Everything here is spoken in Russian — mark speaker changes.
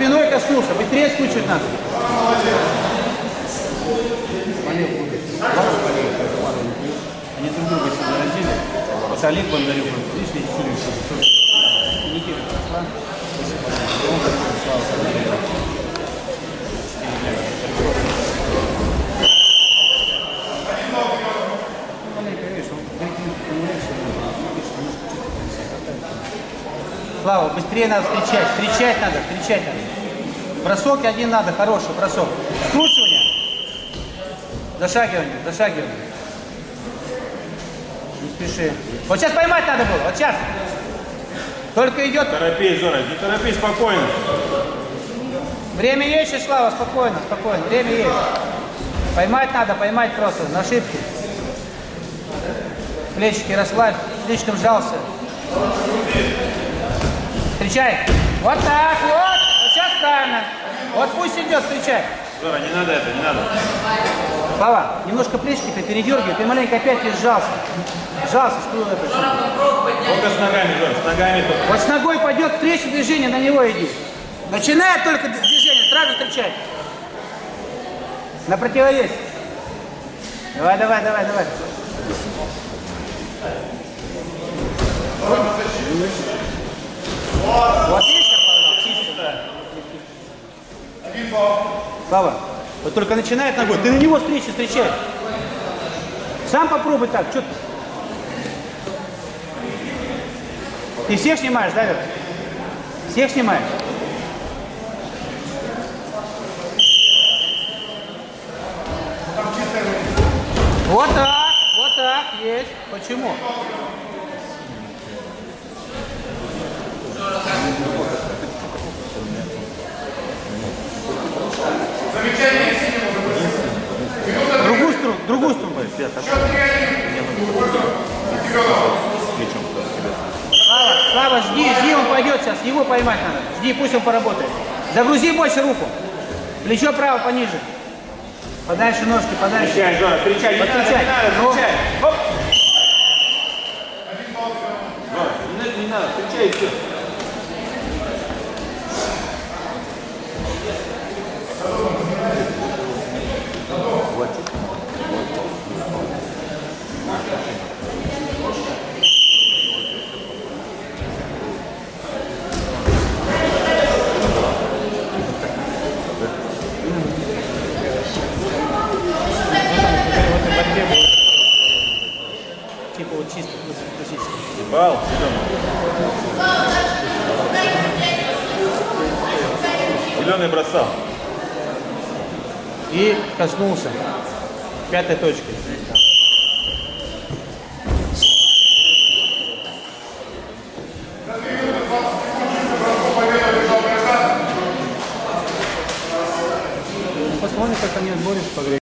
Speaker 1: спиной коснулся, быстрее скручивать надо.
Speaker 2: Они друг друга сюда родили. Вот Олег Бондарев, видишь, эти фильмы, что Никита пошла.
Speaker 1: Слава, быстрее надо встречать. Встречать надо. Бросок один надо, хороший бросок. Скручивание. Зашагивание. Не спеши. Вот сейчас поймать надо было, вот сейчас. Только идет.
Speaker 2: Торопись, Жора, не торопись, спокойно.
Speaker 1: Время есть, Слава, спокойно. Время есть. Поймать надо, просто, на ошибки. Плечики расслабь, слишком сжался. Встречай. Вот так, вот сейчас правильно. Вот пусть идет, встречай.
Speaker 2: Жора, не надо это, не надо.
Speaker 1: Слава, немножко плечики ты передергивай, ты маленько опять сжался. Сжался, что это?
Speaker 2: Только с ногами, Жора, с ногами только.
Speaker 1: Вот с ногой пойдет встречное движение, на него иди. Начинает только движение, сразу встречай. На противовес. Давай. Вот видишь, как пожал? Чисто, да. Слава, вот только начинает ногой, ты на него встречай. Сам попробуй так, что ты? Ты всех снимаешь, да, Вер? Всех снимаешь? Вот так, есть. Почему? Другую струну. Слава, жди, он пойдет сейчас, его поймать надо. Жди, пусть он поработает. Загрузи больше руку. Плечо право пониже. Подальше ножки, подальше.
Speaker 2: Встречай, Жора, встречай. Не надо, встречай. Оп. Жора, не надо, встречай и все.
Speaker 1: Типа вот чисто классический.
Speaker 2: Бал. Зеленый бросал.
Speaker 1: И коснулся. Пятой точкой. Посмотрим, как они отборются по времени.